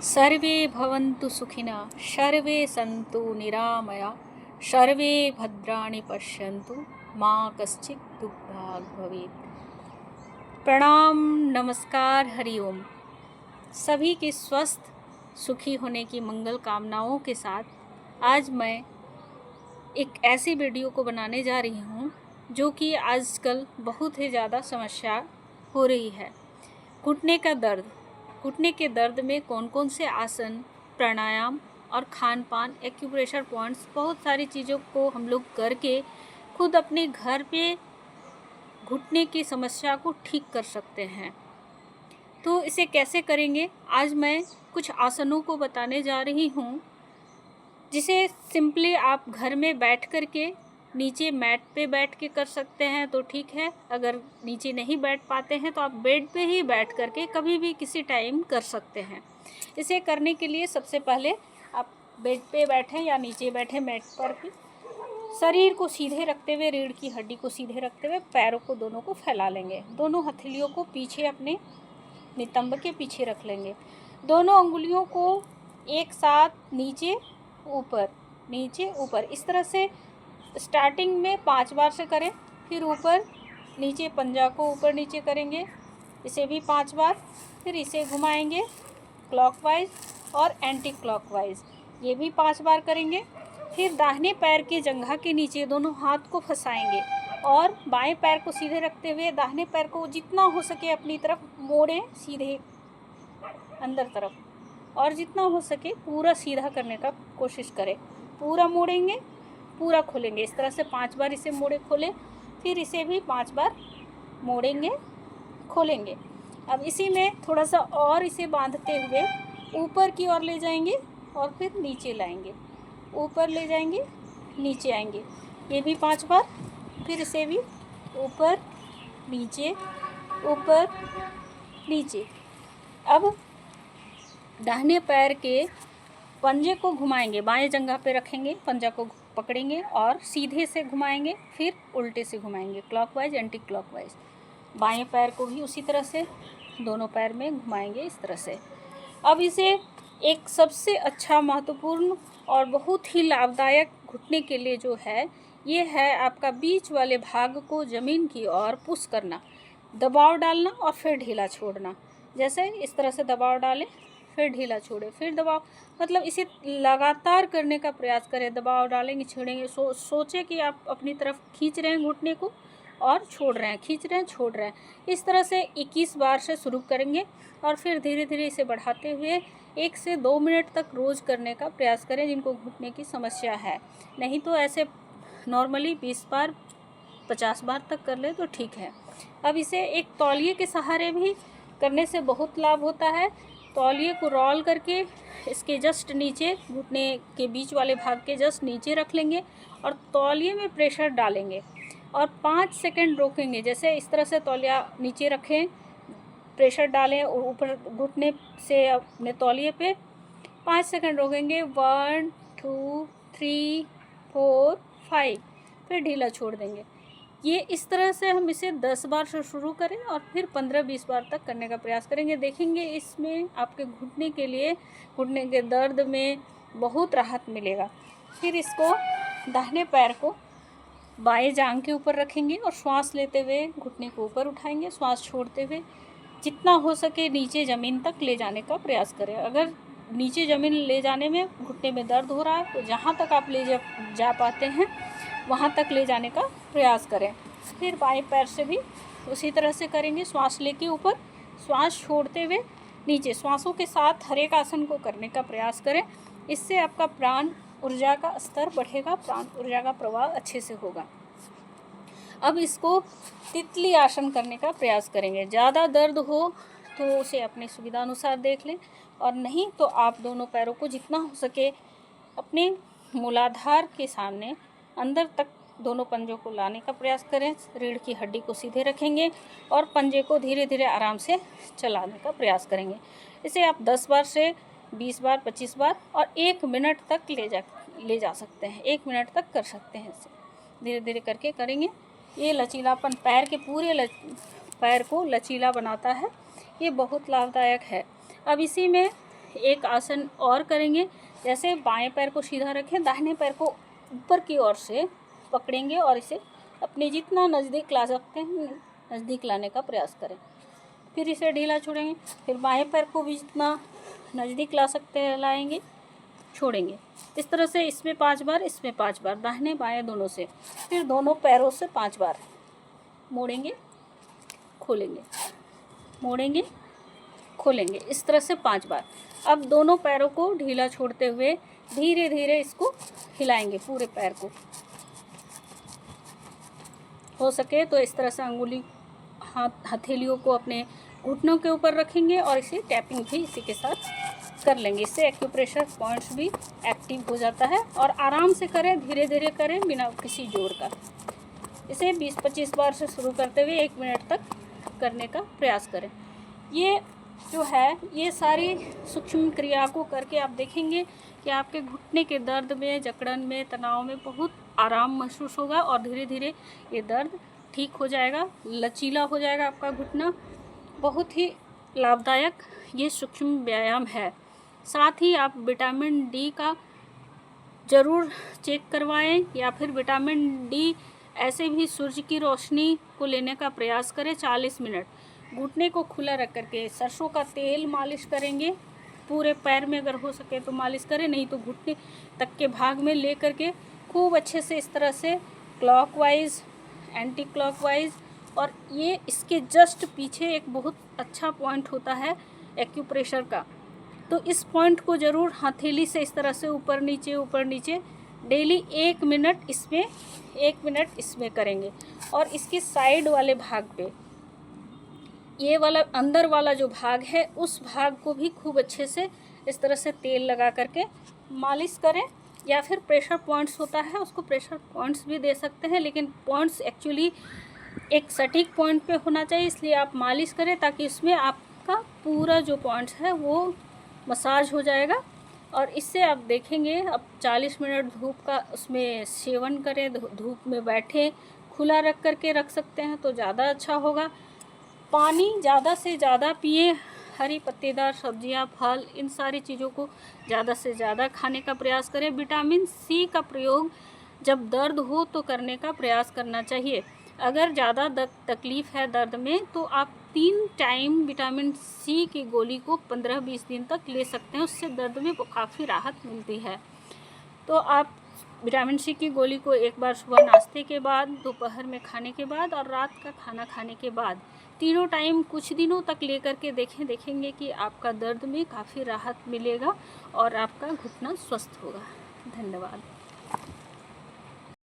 सर्वे भवन्तु सुखिनः, सर्वे सन्तु निरामया, सर्वे भद्राणि पश्यन्तु, मा कश्चित् दुःखभाग् भवेत्। प्रणाम, नमस्कार, हरिओम। सभी के स्वस्थ सुखी होने की मंगल कामनाओं के साथ आज मैं एक ऐसी वीडियो को बनाने जा रही हूँ जो कि आजकल बहुत ही ज़्यादा समस्या हो रही है। घुटने का दर्द। घुटने के दर्द में कौन कौन से आसन, प्राणायाम और खान पान, एक्यूप्रेशर पॉइंट्स, बहुत सारी चीज़ों को हम लोग करके खुद अपने घर पे घुटने की समस्या को ठीक कर सकते हैं। तो इसे कैसे करेंगे, आज मैं कुछ आसनों को बताने जा रही हूँ जिसे सिंपली आप घर में बैठ कर के नीचे मैट पे बैठ के कर सकते हैं तो ठीक है। अगर नीचे नहीं बैठ पाते हैं तो आप बेड पे ही बैठ कर के कभी भी किसी टाइम कर सकते हैं। इसे करने के लिए सबसे पहले आप बेड पे बैठें या नीचे बैठें मैट पर भी, शरीर को सीधे रखते हुए, रीढ़ की हड्डी को सीधे रखते हुए पैरों को दोनों को फैला लेंगे। दोनों हथेलियों को पीछे अपने नितंब के पीछे रख लेंगे। दोनों अंगुलियों को एक साथ नीचे ऊपर नीचे ऊपर इस तरह से स्टार्टिंग में 5 बार से करें। फिर ऊपर नीचे पंजा को ऊपर नीचे करेंगे, इसे भी 5 बार। फिर इसे घुमाएंगे क्लॉकवाइज और एंटी क्लॉकवाइज, ये भी 5 बार करेंगे। फिर दाहिने पैर के जंघा के नीचे दोनों हाथ को फंसाएंगे और बाएं पैर को सीधे रखते हुए दाहिने पैर को जितना हो सके अपनी तरफ मोड़ें, सीधे अंदर तरफ, और जितना हो सके पूरा सीधा करने का कोशिश करें। पूरा मोड़ेंगे, पूरा खोलेंगे। इस तरह से 5 बार इसे मोड़े खोले, फिर इसे भी 5 बार मोड़ेंगे, खोलेंगे। अब इसी में थोड़ा सा और इसे बांधते हुए ऊपर की ओर ले जाएंगे और फिर नीचे लाएंगे, ऊपर ले जाएंगे, नीचे आएंगे, ये भी 5 बार। फिर इसे भी ऊपर नीचे, ऊपर नीचे। अब दाहिने पैर के पंजे को घुमाएंगे, बाएं जंघा पे रखेंगे, पंजा को पकड़ेंगे और सीधे से घुमाएंगे, फिर उल्टे से घुमाएंगे, क्लॉकवाइज एंटी क्लॉकवाइज। बाएं पैर को भी उसी तरह से दोनों पैर में घुमाएंगे, इस तरह से। अब इसे एक सबसे अच्छा, महत्वपूर्ण और बहुत ही लाभदायक घुटने के लिए जो है, ये है आपका बीच वाले भाग को ज़मीन की ओर पुश करना, दबाव डालना और फिर ढीला छोड़ना। जैसे इस तरह से दबाव डालें, फिर ढीला छोड़ें, फिर दबाव, मतलब इसे लगातार करने का प्रयास करें। दबाव डालेंगे, छेड़ेंगे, सोचें कि आप अपनी तरफ खींच रहे हैं घुटने को और छोड़ रहे हैं, खींच रहे हैं, छोड़ रहे हैं। इस तरह से 21 बार से शुरू करेंगे और फिर धीरे धीरे इसे बढ़ाते हुए 1 से 2 मिनट तक रोज़ करने का प्रयास करें जिनको घुटने की समस्या है। नहीं तो ऐसे नॉर्मली 20 बार 50 बार तक कर ले तो ठीक है। अब इसे एक तौलिए के सहारे भी करने से बहुत लाभ होता है। तौलिए को रोल करके इसके जस्ट नीचे, घुटने के बीच वाले भाग के जस्ट नीचे रख लेंगे और तौलिए में प्रेशर डालेंगे और 5 सेकंड रोकेंगे। जैसे इस तरह से तौलिया नीचे रखें, प्रेशर डालें और ऊपर घुटने से अपने तौलिए पे 5 सेकंड रोकेंगे। 1 2 3 4 5, फिर ढीला छोड़ देंगे। ये इस तरह से हम इसे 10 बार से शुरू करें और फिर 15-20 बार तक करने का प्रयास करेंगे। देखेंगे इसमें आपके घुटने के लिए, घुटने के दर्द में बहुत राहत मिलेगा। फिर इसको दाहिने पैर को बाएं जांघ के ऊपर रखेंगे और श्वास लेते हुए घुटने को ऊपर उठाएंगे, श्वास छोड़ते हुए जितना हो सके नीचे ज़मीन तक ले जाने का प्रयास करें। अगर नीचे ज़मीन ले जाने में घुटने में दर्द हो रहा है तो जहाँ तक आप ले जा पाते हैं वहाँ तक ले जाने का प्रयास करें। फिर बाएं पैर से भी उसी तरह से करेंगे, श्वास लेके ऊपर, श्वास छोड़ते हुए नीचे। श्वासों के साथ हर एक आसन को करने का प्रयास करें। इससे आपका प्राण ऊर्जा का स्तर बढ़ेगा, प्राण ऊर्जा का प्रवाह अच्छे से होगा। अब इसको तितली आसन करने का प्रयास करेंगे। ज़्यादा दर्द हो तो उसे अपनी सुविधा अनुसार देख लें, और नहीं तो आप दोनों पैरों को जितना हो सके अपने मूलाधार के सामने अंदर तक दोनों पंजों को लाने का प्रयास करें। रीढ़ की हड्डी को सीधे रखेंगे और पंजे को धीरे धीरे आराम से चलाने का प्रयास करेंगे। इसे आप 10 बार से 20 बार, 25 बार और 1 मिनट तक ले जा सकते हैं। 1 मिनट तक कर सकते हैं। इसे धीरे धीरे करके करेंगे। ये लचीलापन पैर के पूरे पैर को लचीला बनाता है, ये बहुत लाभदायक है। अब इसी में एक आसन और करेंगे। जैसे बाएं पैर को सीधा रखें, दाहिने पैर को ऊपर की ओर से पकड़ेंगे और इसे अपने जितना नज़दीक ला सकते हैं नज़दीक लाने का प्रयास करें। फिर इसे ढीला छोड़ेंगे, फिर बाएं पैर को भी जितना नज़दीक ला सकते हैं लाएंगे, छोड़ेंगे। इस तरह से इसमें 5 बार, इसमें 5 बार, दाहिने बाएं दोनों से। फिर दोनों पैरों से 5 बार मोड़ेंगे, खोलेंगे, मोड़ेंगे, खोलेंगे, इस तरह से 5 बार। अब दोनों पैरों को ढीला छोड़ते हुए धीरे धीरे इसको हिलाएंगे, पूरे पैर को। हो सके तो इस तरह से अंगुली हथेलियों को अपने घुटनों के ऊपर रखेंगे और इसे टैपिंग भी इसी के साथ कर लेंगे। इससे एक्यूप्रेशर पॉइंट्स भी एक्टिव हो जाता है। और आराम से करें, धीरे धीरे करें, बिना किसी जोर का। इसे 20-25 बार से शुरू करते हुए 1 मिनट तक करने का प्रयास करें। ये जो है, ये सारी सूक्ष्म क्रिया को करके आप देखेंगे कि आपके घुटने के दर्द में, जकड़न में, तनाव में बहुत आराम महसूस होगा और धीरे धीरे ये दर्द ठीक हो जाएगा, लचीला हो जाएगा आपका घुटना। बहुत ही लाभदायक ये सूक्ष्म व्यायाम है। साथ ही आप विटामिन डी का ज़रूर चेक करवाएं, या फिर विटामिन डी ऐसे भी सूर्य की रोशनी को लेने का प्रयास करें। 40 मिनट घुटने को खुला रख करके सरसों का तेल मालिश करेंगे। पूरे पैर में अगर हो सके तो मालिश करें, नहीं तो घुटने तक के भाग में ले करके खूब अच्छे से इस तरह से क्लॉकवाइज, एंटी क्लॉकवाइज। और ये इसके जस्ट पीछे एक बहुत अच्छा पॉइंट होता है एक्यूप्रेशर का, तो इस पॉइंट को ज़रूर हथेली से इस तरह से ऊपर नीचे डेली 1 मिनट इसमें, 1 मिनट इसमें करेंगे। और इसके साइड वाले भाग पे, ये वाला अंदर वाला जो भाग है, उस भाग को भी खूब अच्छे से इस तरह से तेल लगा करके मालिश करें। या फिर प्रेशर पॉइंट्स होता है, उसको प्रेशर पॉइंट्स भी दे सकते हैं, लेकिन पॉइंट्स एक्चुअली एक सटीक पॉइंट पे होना चाहिए, इसलिए आप मालिश करें ताकि इसमें आपका पूरा जो पॉइंट्स है वो मसाज हो जाएगा। और इससे आप देखेंगे, अब 40 मिनट धूप का उसमें सेवन करें, धूप में बैठें, खुला रख करके रख सकते हैं तो ज़्यादा अच्छा होगा। पानी ज़्यादा से ज़्यादा पिए, हरी पत्तेदार सब्जियां, फल, इन सारी चीज़ों को ज़्यादा से ज़्यादा खाने का प्रयास करें। विटामिन सी का प्रयोग जब दर्द हो तो करने का प्रयास करना चाहिए। अगर ज़्यादा तकलीफ़ है दर्द में तो आप 3 टाइम विटामिन सी की गोली को 15-20 दिन तक ले सकते हैं, उससे दर्द में काफ़ी राहत मिलती है। तो आप विटामिन सी की गोली को एक बार सुबह नाश्ते के बाद, दोपहर में खाने के बाद और रात का खाना खाने के बाद, तीनों टाइम कुछ दिनों तक लेकर के देखेंगे कि आपका दर्द में काफ़ी राहत मिलेगा और आपका घुटना स्वस्थ होगा। धन्यवाद।